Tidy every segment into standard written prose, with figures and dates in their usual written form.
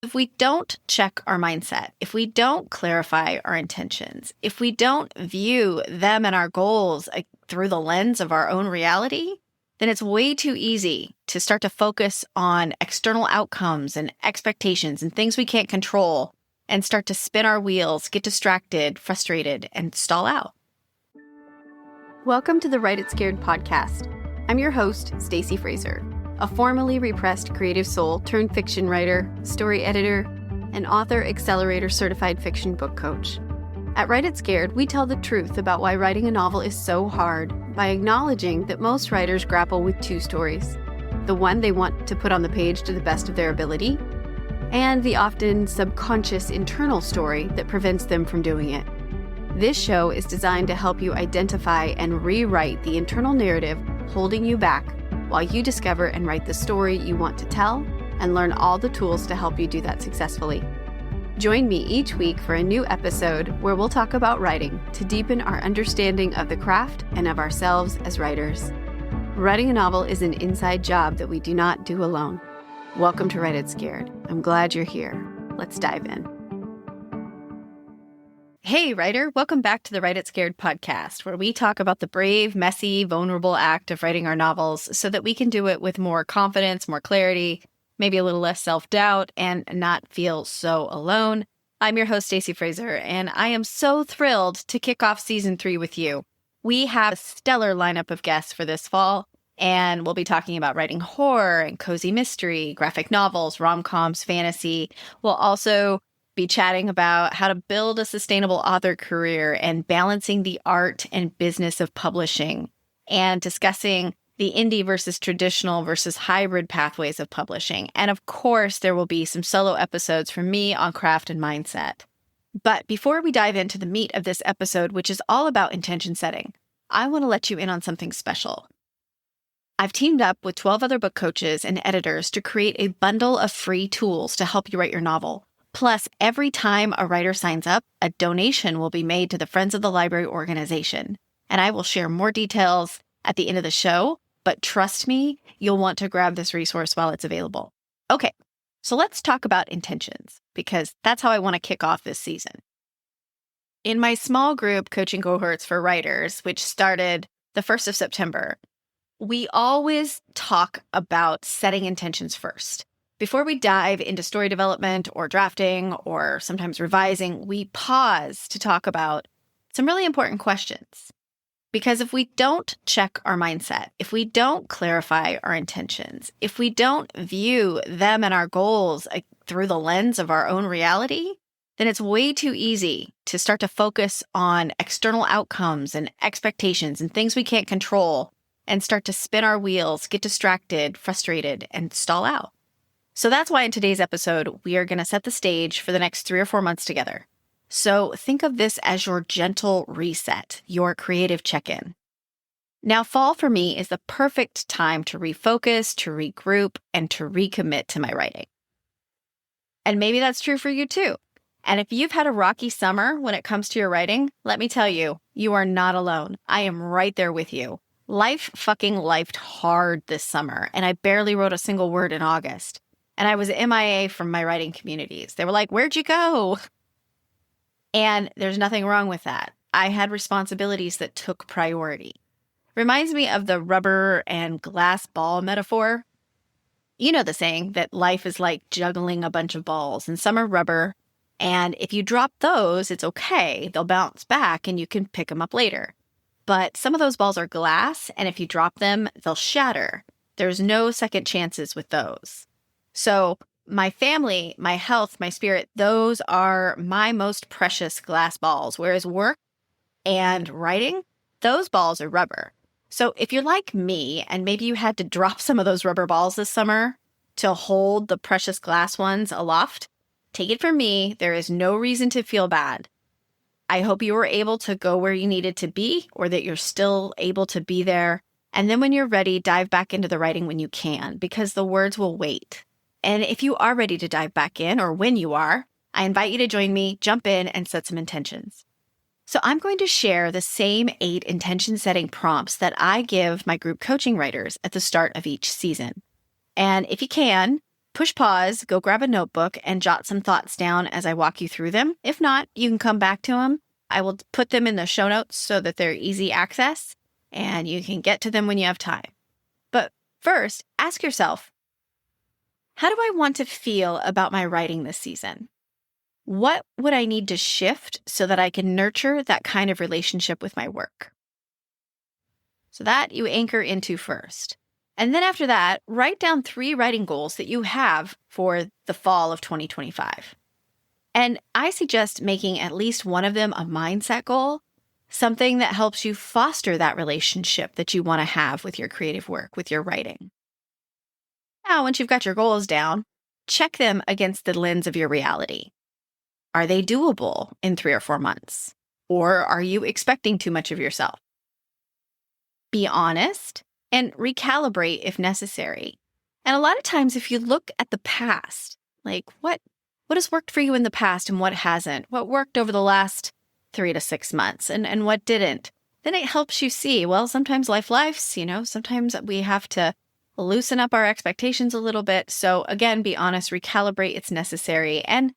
If we don't check our mindset, if we don't clarify our intentions, if we don't view them and our goals through the lens of our own reality, then it's way too easy to start to focus on external outcomes and expectations and things we can't control and start to spin our wheels, get distracted, frustrated, and stall out. Welcome to the Write It Scared podcast. I'm your host, Stacey Fraser, a formerly repressed creative soul turned fiction writer, story editor, and author accelerator certified fiction book coach. At Write It Scared, we tell the truth about why writing a novel is so hard by acknowledging that most writers grapple with two stories: the one they want to put on the page to the best of their ability, and the often subconscious internal story that prevents them from doing it. This show is designed to help you identify and rewrite the internal narrative holding you back while you discover and write the story you want to tell and learn all the tools to help you do that successfully. Join me each week for a new episode where we'll talk about writing to deepen our understanding of the craft and of ourselves as writers. Writing a novel is an inside job that we do not do alone. Welcome to Write It Scared. I'm glad you're here. Let's dive in. Hey, writer. Welcome back to the Write It Scared podcast, where we talk about the brave, messy, vulnerable act of writing our novels so that we can do it with more confidence, more clarity, maybe a little less self-doubt, and not feel so alone. I'm your host, Stacey Fraser, and I am so thrilled to kick off season 3 with you. We have a stellar lineup of guests for this fall, and we'll be talking about writing horror and cozy mystery, graphic novels, rom-coms, fantasy. We'll also be chatting about how to build a sustainable author career and balancing the art and business of publishing, and discussing the indie versus traditional versus hybrid pathways of publishing. And of course, there will be some solo episodes from me on craft and mindset. But before we dive into the meat of this episode, which is all about intention setting, I want to let you in on something special. I've teamed up with 12 other book coaches and editors to create a bundle of free tools to help you write your novel. Plus, every time a writer signs up, a donation will be made to the Friends of the Library organization. And I will share more details at the end of the show, but trust me, you'll want to grab this resource while it's available. Okay, so let's talk about intentions, because that's how I want to kick off this season. In my small group coaching cohorts for writers, which started the 1st of September, we always talk about setting intentions first. Before we dive into story development or drafting or sometimes revising, we pause to talk about some really important questions. Because if we don't check our mindset, if we don't clarify our intentions, if we don't view them and our goals through the lens of our own reality, then it's way too easy to start to focus on external outcomes and expectations and things we can't control and start to spin our wheels, get distracted, frustrated, and stall out. So that's why in today's episode, we are going to set the stage for the next 3 or 4 months together. So think of this as your gentle reset, your creative check-in. Now, fall for me is the perfect time to refocus, to regroup, and to recommit to my writing. And maybe that's true for you too. And if you've had a rocky summer when it comes to your writing, let me tell you, you are not alone. I am right there with you. Life fucking lifed hard this summer, and I barely wrote a single word in August. And I was MIA from my writing communities. They were like, "Where'd you go?" And there's nothing wrong with that. I had responsibilities that took priority. Reminds me of the rubber and glass ball metaphor. You know the saying that life is like juggling a bunch of balls, and some are rubber. And if you drop those, it's okay. They'll bounce back and you can pick them up later. But some of those balls are glass, and if you drop them, they'll shatter. There's no second chances with those. So my family, my health, my spirit, those are my most precious glass balls, whereas work and writing, those balls are rubber. So if you're like me, and maybe you had to drop some of those rubber balls this summer to hold the precious glass ones aloft, take it from me, there is no reason to feel bad. I hope you were able to go where you needed to be, or that you're still able to be there. And then when you're ready, dive back into the writing when you can, because the words will wait. And if you are ready to dive back in, or when you are, I invite you to join me, jump in, and set some intentions. So I'm going to share the same 8 intention setting prompts that I give my group coaching writers at the start of each season. And if you can, push pause, go grab a notebook, and jot some thoughts down as I walk you through them. If not, you can come back to them. I will put them in the show notes so that they're easy access and you can get to them when you have time. But first, ask yourself, how do I want to feel about my writing this season? What would I need to shift so that I can nurture that kind of relationship with my work? So that you anchor into first. And then after that, write down 3 writing goals that you have for the fall of 2025. And I suggest making at least one of them a mindset goal, something that helps you foster that relationship that you want to have with your creative work, with your writing. Now, once you've got your goals down, check them against the lens of your reality. Are they doable in 3 or 4 months? Or are you expecting too much of yourself? Be honest and recalibrate if necessary. And a lot of times, if you look at the past, like what has worked for you in the past and what hasn't, what worked over the last 3 to 6 months and what didn't, then it helps you see, well, sometimes life's, sometimes we have to loosen up our expectations a little bit. So again, be honest, recalibrate, it's necessary. And,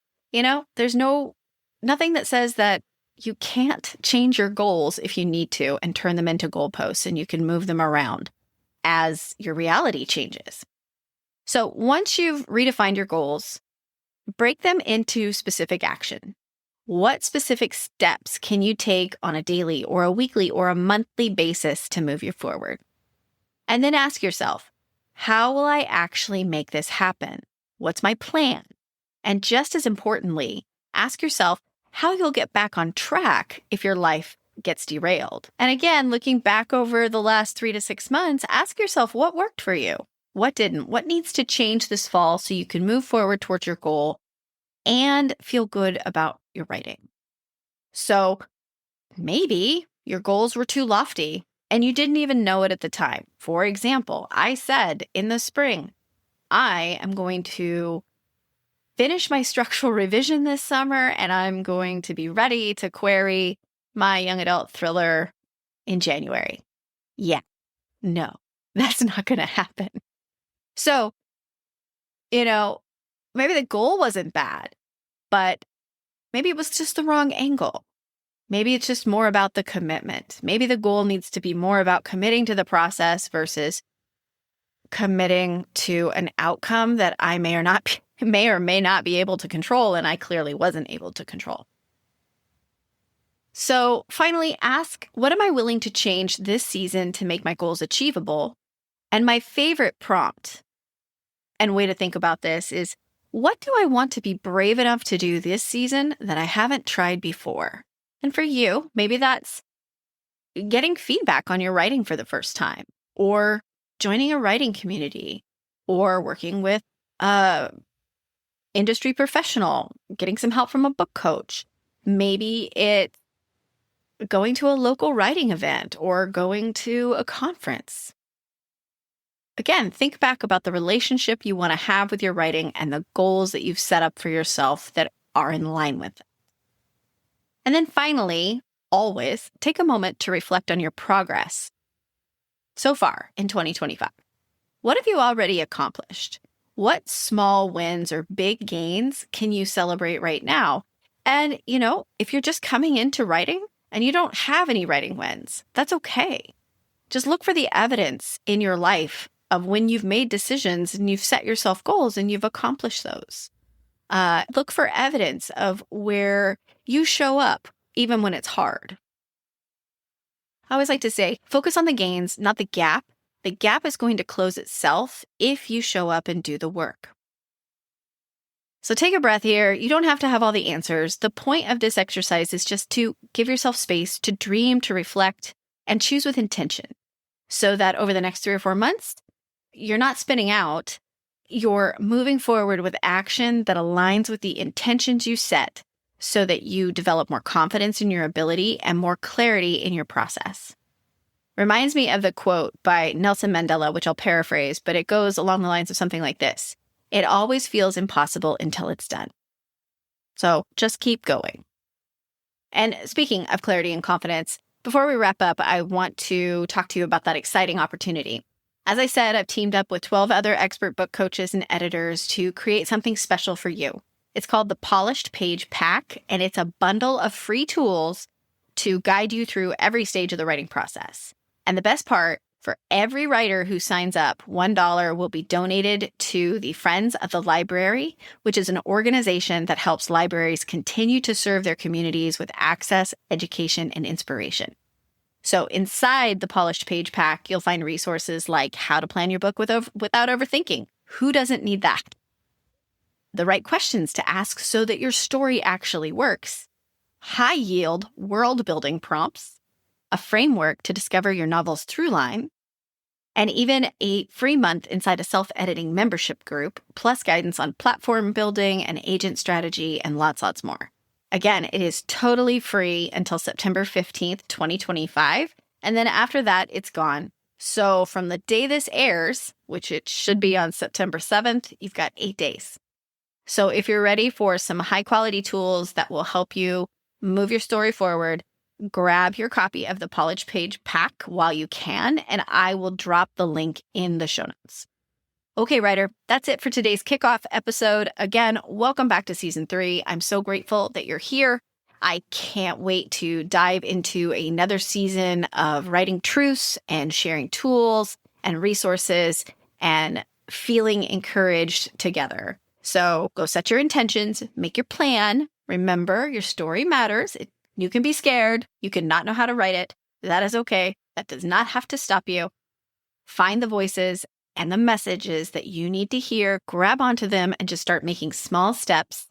there's nothing that says that you can't change your goals if you need to and turn them into goalposts, and you can move them around as your reality changes. So once you've redefined your goals, break them into specific action. What specific steps can you take on a daily or a weekly or a monthly basis to move you forward? And then ask yourself, how will I actually make this happen? What's my plan? And just as importantly, ask yourself how you'll get back on track if your life gets derailed. And again, looking back over the last 3 to 6 months, ask yourself what worked for you, what didn't, what needs to change this fall so you can move forward towards your goal and feel good about your writing. So maybe your goals were too lofty and you didn't even know it at the time. For example, I said in the spring, I am going to finish my structural revision this summer and I'm going to be ready to query my young adult thriller in January. Yeah, no, that's not going to happen. So, maybe the goal wasn't bad, but maybe it was just the wrong angle. Maybe it's just more about the commitment. Maybe the goal needs to be more about committing to the process versus committing to an outcome that I may or may not be able to control, and I clearly wasn't able to control. So finally, ask, what am I willing to change this season to make my goals achievable? And my favorite prompt and way to think about this is, what do I want to be brave enough to do this season that I haven't tried before? And for you, maybe that's getting feedback on your writing for the first time, or joining a writing community, or working with a industry professional, getting some help from a book coach. Maybe it's going to a local writing event or going to a conference. Again, think back about the relationship you want to have with your writing and the goals that you've set up for yourself that are in line with it. And then finally, always take a moment to reflect on your progress so far in 2025. What have you already accomplished? What small wins or big gains can you celebrate right now? And, if you're just coming into writing and you don't have any writing wins, that's okay. Just look for the evidence in your life of when you've made decisions and you've set yourself goals and you've accomplished those. Look for evidence of where you show up even when it's hard. I always like to say, focus on the gains, not the gap. The gap is going to close itself if you show up and do the work. So take a breath here. You don't have to have all the answers. The point of this exercise is just to give yourself space to dream, to reflect, and choose with intention so that over the next 3 or 4 months, you're not spinning out. You're moving forward with action that aligns with the intentions you set so that you develop more confidence in your ability and more clarity in your process. Reminds me of the quote by Nelson Mandela, which I'll paraphrase, but it goes along the lines of something like this. It always feels impossible until it's done. So just keep going. And speaking of clarity and confidence, before we wrap up, I want to talk to you about that exciting opportunity. As I said, I've teamed up with 12 other expert book coaches and editors to create something special for you. It's called the Polished Page Pack, and it's a bundle of free tools to guide you through every stage of the writing process. And the best part, for every writer who signs up, $1 will be donated to the Friends of the Library, which is an organization that helps libraries continue to serve their communities with access, education, and inspiration. So inside the Polished Page Pack, you'll find resources like how to plan your book without overthinking. Who doesn't need that? The right questions to ask so that your story actually works. High-yield world-building prompts, a framework to discover your novel's through line, and even a free month inside a self-editing membership group, plus guidance on platform building and agent strategy and lots more. Again, it is totally free until September 15th, 2025, and then after that, it's gone. So from the day this airs, which it should be on September 7th, you've got 8 days. So if you're ready for some high-quality tools that will help you move your story forward, grab your copy of the Polished Page Pack while you can, and I will drop the link in the show notes. Okay, writer, that's it for today's Kickoff episode. Again, welcome back to Season 3. I'm so grateful that you're here. I can't wait to dive into another season of writing truths and sharing tools and resources and feeling encouraged together. So go set your intentions, make your plan. Remember, your story matters. You can be scared. You can not know how to write it. That is okay. That does not have to stop you. Find the voices and the messages that you need to hear, grab onto them, and just start making small steps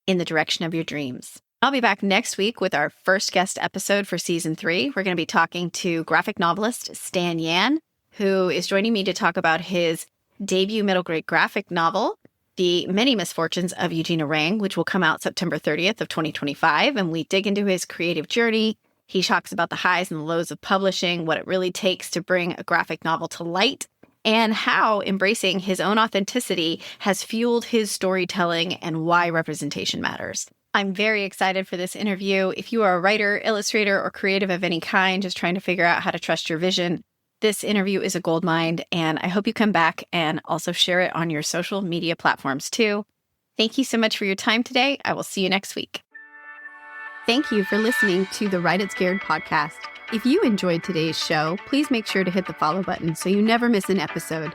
in the direction of your dreams. I'll be back next week with our first guest episode for Season 3. We're going to be talking to graphic novelist Stan Yan, who is joining me to talk about his debut middle grade graphic novel, The Many Misfortunes of Eugene Orang, which will come out September 30th of 2025. And we dig into his creative journey. He talks about the highs and the lows of publishing, what it really takes to bring a graphic novel to light, and how embracing his own authenticity has fueled his storytelling and why representation matters. I'm very excited for this interview. If you are a writer, illustrator, or creative of any kind, just trying to figure out how to trust your vision, this interview is a goldmine, and I hope you come back and also share it on your social media platforms too. Thank you so much for your time today. I will see you next week. Thank you for listening to the Write It Scared podcast. If you enjoyed today's show, please make sure to hit the follow button so you never miss an episode.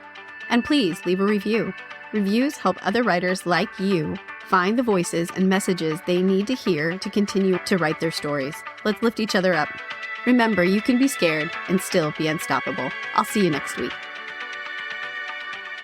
And please leave a review. Reviews help other writers like you find the voices and messages they need to hear to continue to write their stories. Let's lift each other up. Remember, you can be scared and still be unstoppable. I'll see you next week.